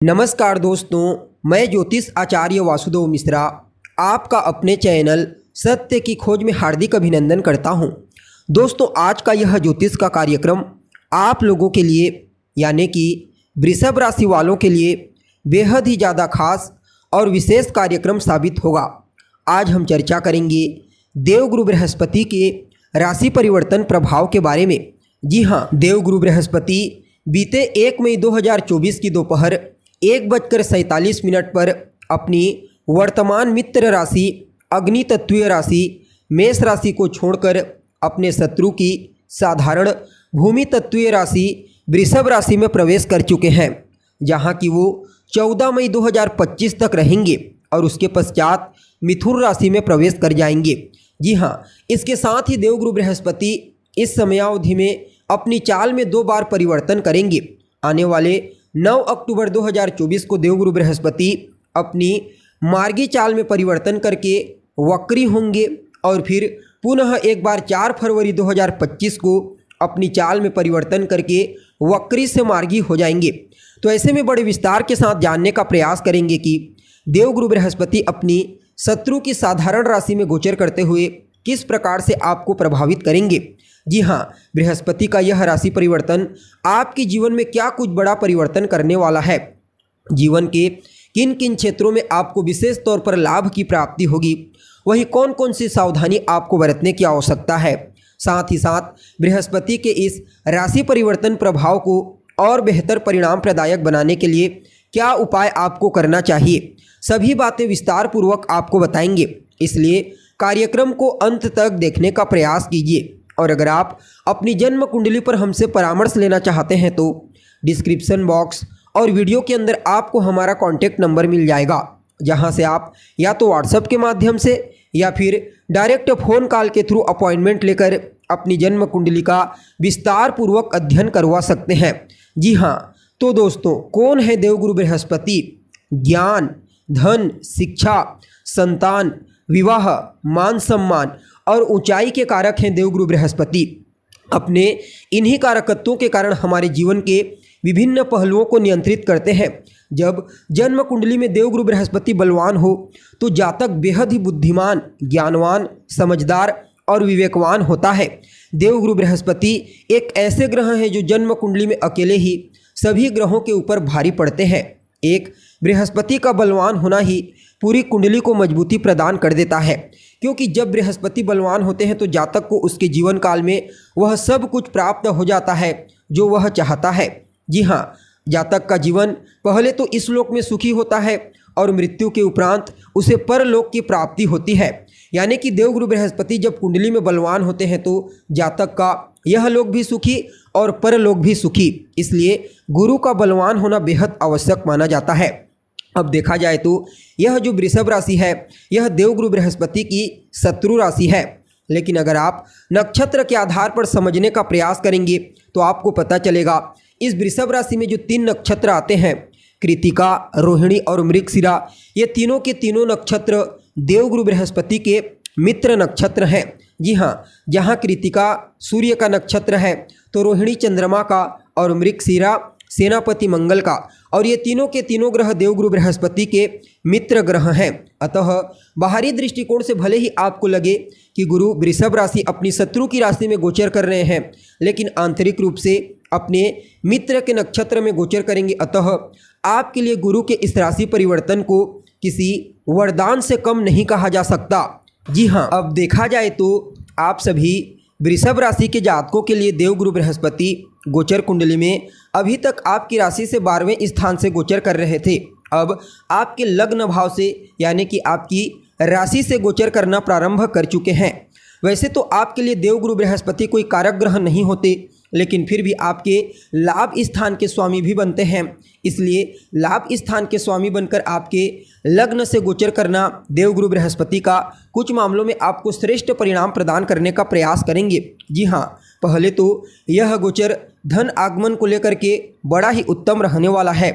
नमस्कार दोस्तों, मैं ज्योतिष आचार्य वासुदेव मिश्रा आपका अपने चैनल सत्य की खोज में हार्दिक अभिनंदन करता हूं। दोस्तों, आज का यह ज्योतिष का कार्यक्रम आप लोगों के लिए यानी कि वृषभ राशि वालों के लिए बेहद ही ज़्यादा खास और विशेष कार्यक्रम साबित होगा। आज हम चर्चा करेंगे देवगुरु बृहस्पति के राशि परिवर्तन प्रभाव के बारे में। जी हाँ, देवगुरु बृहस्पति बीते 1 मई 2024 की दोपहर 1:47 पर अपनी वर्तमान मित्र राशि अग्नि तत्वीय राशि मेष राशि को छोड़कर अपने शत्रु की साधारण भूमि तत्वीय राशि वृषभ राशि में प्रवेश कर चुके हैं, जहां कि वो 14 मई 2025 तक रहेंगे और उसके पश्चात मिथुन राशि में प्रवेश कर जाएंगे। जी हाँ, इसके साथ ही देवगुरु बृहस्पति इस समयावधि में अपनी चाल में 2 बार परिवर्तन करेंगे। आने वाले 9 अक्टूबर 2024 को देवगुरु बृहस्पति अपनी मार्गी चाल में परिवर्तन करके वक्री होंगे और फिर पुनः एक बार 4 फरवरी 2025 को अपनी चाल में परिवर्तन करके वक्री से मार्गी हो जाएंगे। तो ऐसे में बड़े विस्तार के साथ जानने का प्रयास करेंगे कि देवगुरु बृहस्पति अपनी शत्रु की साधारण राशि में गोचर करते हुए किस प्रकार से आपको प्रभावित करेंगे। जी हाँ, बृहस्पति का यह राशि परिवर्तन आपके जीवन में क्या कुछ बड़ा परिवर्तन करने वाला है, जीवन के किन किन क्षेत्रों में आपको विशेष तौर पर लाभ की प्राप्ति होगी, वही कौन कौन सी सावधानी आपको बरतने की आवश्यकता है। साथ ही साथ बृहस्पति के इस राशि परिवर्तन प्रभाव को और बेहतर परिणाम प्रदायक बनाने के लिए क्या उपाय आपको करना चाहिए, सभी बातें विस्तार पूर्वक आपको बताएंगे। इसलिए कार्यक्रम को अंत तक देखने का प्रयास कीजिए। और अगर आप अपनी जन्म कुंडली पर हमसे परामर्श लेना चाहते हैं तो डिस्क्रिप्शन बॉक्स और वीडियो के अंदर आपको हमारा कॉन्टैक्ट नंबर मिल जाएगा, जहां से आप या तो व्हाट्सएप के माध्यम से या फिर डायरेक्ट फ़ोन कॉल के थ्रू अपॉइंटमेंट लेकर अपनी जन्म कुंडली का विस्तार पूर्वक अध्ययन करवा सकते हैं। जी हाँ, तो दोस्तों, कौन है देवगुरु बृहस्पति? ज्ञान, धन, शिक्षा, संतान, विवाह, मान सम्मान और ऊंचाई के कारक हैं देवगुरु बृहस्पति। अपने इन्हीं कारकत्वों के कारण हमारे जीवन के विभिन्न पहलुओं को नियंत्रित करते हैं। जब जन्म कुंडली में देवगुरु बृहस्पति बलवान हो तो जातक बेहद ही बुद्धिमान, ज्ञानवान, समझदार और विवेकवान होता है। देवगुरु बृहस्पति एक ऐसे ग्रह हैं जो जन्म कुंडली में अकेले ही सभी ग्रहों के ऊपर भारी पड़ते हैं। एक बृहस्पति का बलवान होना ही पूरी कुंडली को मजबूती प्रदान कर देता है, क्योंकि जब बृहस्पति बलवान होते हैं तो जातक को उसके जीवन काल में वह सब कुछ प्राप्त हो जाता है जो वह चाहता है। जी हाँ, जातक का जीवन पहले तो इस लोक में सुखी होता है और मृत्यु के उपरांत उसे परलोक की प्राप्ति होती है। यानी कि देवगुरु बृहस्पति जब कुंडली में बलवान होते हैं तो जातक का यह लोक भी सुखी और परलोक भी सुखी। इसलिए गुरु का बलवान होना बेहद आवश्यक माना जाता है। अब देखा जाए तो यह जो वृषभ राशि है यह देवगुरु बृहस्पति की शत्रु राशि है, लेकिन अगर आप नक्षत्र के आधार पर समझने का प्रयास करेंगे तो आपको पता चलेगा इस वृषभ राशि में जो 3 नक्षत्र आते हैं, कृतिका, रोहिणी और मृगशिरा, ये तीनों के तीनों नक्षत्र देवगुरु बृहस्पति के मित्र नक्षत्र हैं। जी हाँ, जहाँ कृतिका सूर्य का नक्षत्र है तो रोहिणी चंद्रमा का और मृगशिरा सेनापति मंगल का, और ये तीनों के तीनों ग्रह देवगुरु बृहस्पति के मित्र ग्रह हैं। अतः बाहरी दृष्टिकोण से भले ही आपको लगे कि गुरु वृषभ राशि अपनी शत्रु की राशि में गोचर कर रहे हैं, लेकिन आंतरिक रूप से अपने मित्र के नक्षत्र में गोचर करेंगे। अतः आपके लिए गुरु के इस राशि परिवर्तन को किसी वरदान से कम नहीं कहा जा सकता। जी हाँ, अब देखा जाए तो आप सभी वृषभ राशि के जातकों के लिए देवगुरु बृहस्पति गोचर कुंडली में अभी तक आपकी राशि से 12वें स्थान से गोचर कर रहे थे। अब आपके लग्न भाव से यानी कि आपकी राशि से गोचर करना प्रारंभ कर चुके हैं। वैसे तो आपके लिए देवगुरु बृहस्पति कोई कारक ग्रह नहीं होते, लेकिन फिर भी आपके लाभ स्थान के स्वामी भी बनते हैं। इसलिए लाभ स्थान के स्वामी बनकर आपके लग्न से गोचर करना देवगुरु बृहस्पति का कुछ मामलों में आपको श्रेष्ठ परिणाम प्रदान करने का प्रयास करेंगे। जी हाँ, पहले तो यह गोचर धन आगमन को लेकर के बड़ा ही उत्तम रहने वाला है।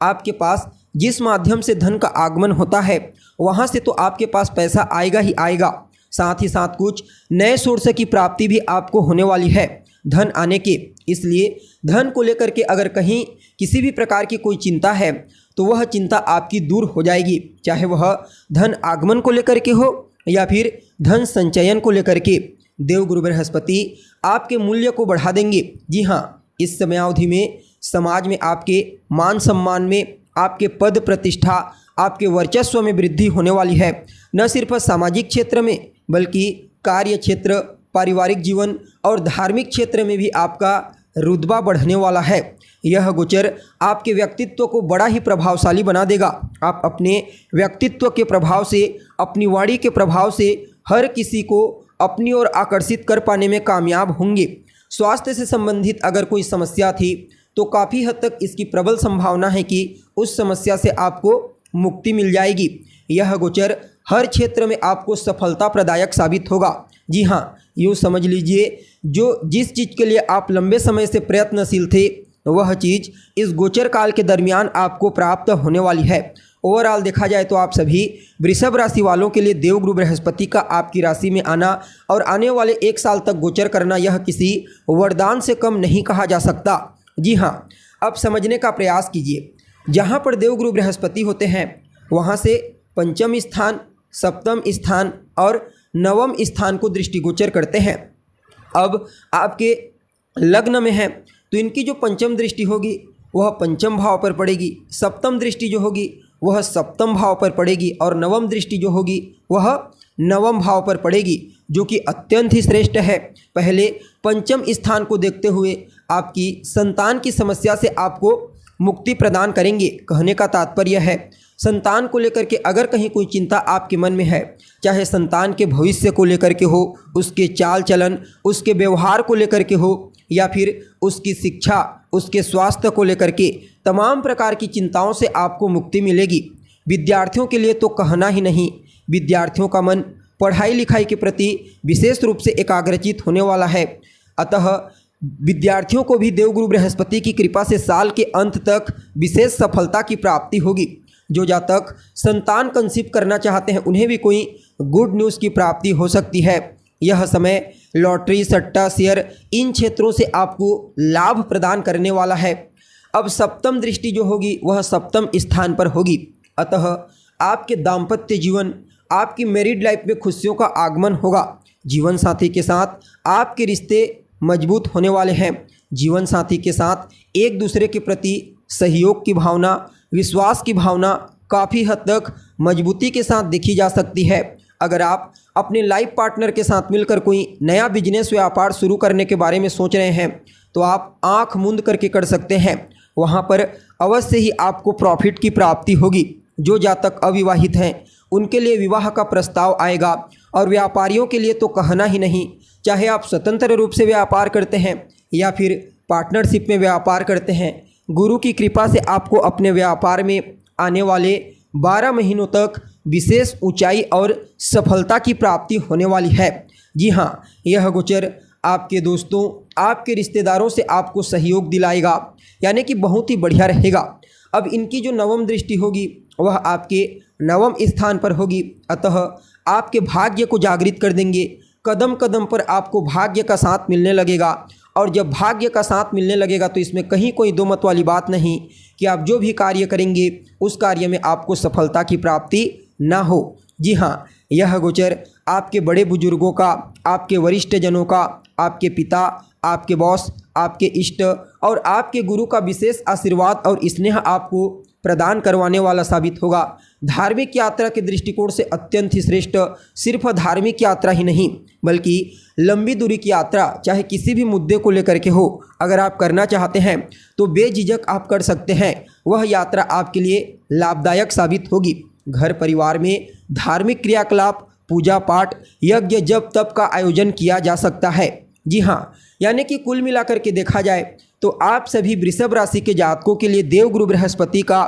आपके पास जिस माध्यम से धन का आगमन होता है वहाँ से तो आपके पास पैसा आएगा ही आएगा, साथ ही साथ कुछ नए सोर्स की प्राप्ति भी आपको होने वाली है धन आने के। इसलिए धन को लेकर के अगर कहीं किसी भी प्रकार की कोई चिंता है तो वह चिंता आपकी दूर हो जाएगी, चाहे वह धन आगमन को लेकर के हो या फिर धन संचयन को लेकर के। देवगुरु बृहस्पति आपके मूल्य को बढ़ा देंगे। जी हाँ, इस समयावधि में समाज में आपके मान सम्मान में, आपके पद प्रतिष्ठा, आपके वर्चस्व में वृद्धि होने वाली है। न सिर्फ सामाजिक क्षेत्र में बल्कि कार्य क्षेत्र, पारिवारिक जीवन और धार्मिक क्षेत्र में भी आपका रुतबा बढ़ने वाला है। यह गोचर आपके व्यक्तित्व को बड़ा ही प्रभावशाली बना देगा। आप अपने व्यक्तित्व के प्रभाव से, अपनी वाणी के प्रभाव से हर किसी को अपनी ओर आकर्षित कर पाने में कामयाब होंगे। स्वास्थ्य से संबंधित अगर कोई समस्या थी तो काफ़ी हद तक इसकी प्रबल संभावना है कि उस समस्या से आपको मुक्ति मिल जाएगी। यह गोचर हर क्षेत्र में आपको सफलता प्रदायक साबित होगा। जी हाँ, यूँ समझ लीजिए, जो जिस चीज़ के लिए आप लंबे समय से प्रयत्नशील थे वह चीज़ इस गोचर काल के दरमियान आपको प्राप्त होने वाली है। ओवरऑल देखा जाए तो आप सभी वृषभ राशि वालों के लिए देवगुरु बृहस्पति का आपकी राशि में आना और आने वाले 1 साल तक गोचर करना यह किसी वरदान से कम नहीं कहा जा सकता। जी हाँ, अब समझने का प्रयास कीजिए। जहाँ पर देवगुरु बृहस्पति होते हैं वहाँ से पंचम स्थान, सप्तम स्थान और नवम स्थान को दृष्टिगोचर करते हैं। अब आपके लग्न में है तो इनकी जो पंचम दृष्टि होगी वह पंचम भाव पर पड़ेगी, सप्तम दृष्टि जो होगी वह सप्तम भाव पर पड़ेगी और नवम दृष्टि जो होगी वह नवम भाव पर पड़ेगी, जो कि अत्यंत ही श्रेष्ठ है। पहले पंचम स्थान को देखते हुए आपकी संतान की समस्या से आपको मुक्ति प्रदान करेंगे। कहने का तात्पर्य है, संतान को लेकर के अगर कहीं कोई चिंता आपके मन में है, चाहे संतान के भविष्य को लेकर के हो, उसके चाल चलन, उसके व्यवहार को लेकर के हो या फिर उसकी शिक्षा, उसके स्वास्थ्य को लेकर के, तमाम प्रकार की चिंताओं से आपको मुक्ति मिलेगी। विद्यार्थियों के लिए तो कहना ही नहीं, विद्यार्थियों का मन पढ़ाई लिखाई के प्रति विशेष रूप से एकाग्रचित होने वाला है। अतः विद्यार्थियों को भी देवगुरु बृहस्पति की कृपा से साल के अंत तक विशेष सफलता की प्राप्ति होगी। जो जातक संतान कंसीव करना चाहते हैं उन्हें भी कोई गुड न्यूज़ की प्राप्ति हो सकती है। यह समय लॉटरी, सट्टा, शेयर इन क्षेत्रों से आपको लाभ प्रदान करने वाला है। अब सप्तम दृष्टि जो होगी वह सप्तम स्थान पर होगी। अतः आपके दाम्पत्य जीवन, आपकी मैरिड लाइफ में खुशियों का आगमन होगा। जीवन साथी के साथ आपके रिश्ते मजबूत होने वाले हैं। जीवन साथी के साथ एक दूसरे के प्रति सहयोग की भावना, विश्वास की भावना काफ़ी हद तक मजबूती के साथ देखी जा सकती है। अगर आप अपने लाइफ पार्टनर के साथ मिलकर कोई नया बिजनेस व्यापार शुरू करने के बारे में सोच रहे हैं तो आप आंख मूंद करके कर सकते हैं। वहां पर अवश्य ही आपको प्रॉफिट की प्राप्ति होगी। जो जातक अविवाहित हैं उनके लिए विवाह का प्रस्ताव आएगा और व्यापारियों के लिए तो कहना ही नहीं, चाहे आप स्वतंत्र रूप से व्यापार करते हैं या फिर पार्टनरशिप में व्यापार करते हैं, गुरु की कृपा से आपको अपने व्यापार में आने वाले 12 महीनों तक विशेष ऊंचाई और सफलता की प्राप्ति होने वाली है। जी हाँ, यह गोचर आपके दोस्तों, आपके रिश्तेदारों से आपको सहयोग दिलाएगा, यानी कि बहुत ही बढ़िया रहेगा। अब इनकी जो नवम दृष्टि होगी वह आपके नवम स्थान पर होगी। अतः आपके भाग्य को जागृत कर देंगे। कदम कदम पर आपको भाग्य का साथ मिलने लगेगा और जब भाग्य का साथ मिलने लगेगा तो इसमें कहीं कोई दो मत वाली बात नहीं कि आप जो भी कार्य करेंगे उस कार्य में आपको सफलता की प्राप्ति ना हो। जी हाँ, यह गोचर आपके बड़े बुजुर्गों का, आपके वरिष्ठ जनों का, आपके पिता, आपके बॉस, आपके इष्ट और आपके गुरु का विशेष आशीर्वाद और स्नेह आपको प्रदान करवाने वाला साबित होगा। धार्मिक यात्रा के दृष्टिकोण से अत्यंत ही श्रेष्ठ, सिर्फ धार्मिक यात्रा ही नहीं बल्कि लंबी दूरी की यात्रा, चाहे किसी भी मुद्दे को लेकर के हो, अगर आप करना चाहते हैं तो बेझिझक आप कर सकते हैं। वह यात्रा आपके लिए लाभदायक साबित होगी। घर परिवार में धार्मिक क्रियाकलाप, पूजा पाठ, यज्ञ, जप, तप का आयोजन किया जा सकता है। जी हाँ, यानी कि कुल मिलाकर के देखा जाए तो आप सभी वृषभ राशि के जातकों के लिए देवगुरु बृहस्पति का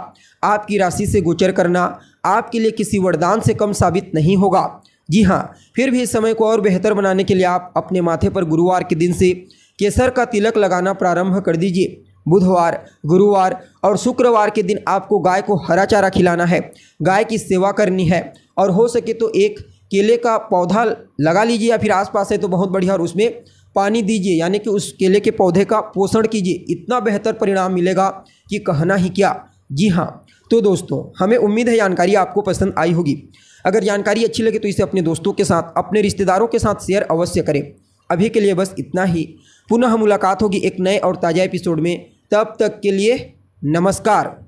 आपकी राशि से गोचर करना आपके लिए किसी वरदान से कम साबित नहीं होगा। जी हाँ, फिर भी इस समय को और बेहतर बनाने के लिए आप अपने माथे पर गुरुवार के दिन से केसर का तिलक लगाना प्रारंभ कर दीजिए। बुधवार, गुरुवार और शुक्रवार के दिन आपको गाय को हरा चारा खिलाना है, गाय की सेवा करनी है और हो सके तो एक केले का पौधा लगा लीजिए या फिर आसपास है तो बहुत बढ़िया, और उसमें पानी दीजिए, यानी कि उस केले के पौधे का पोषण कीजिए। इतना बेहतर परिणाम मिलेगा कि कहना ही क्या। जी हाँ, तो दोस्तों हमें उम्मीद है जानकारी आपको पसंद आई होगी। अगर जानकारी अच्छी लगे तो इसे अपने दोस्तों के साथ, अपने रिश्तेदारों के साथ शेयर अवश्य करें। अभी के लिए बस इतना ही। पुनः मुलाकात होगी एक नए और ताज़ा एपिसोड में। तब तक के लिए नमस्कार।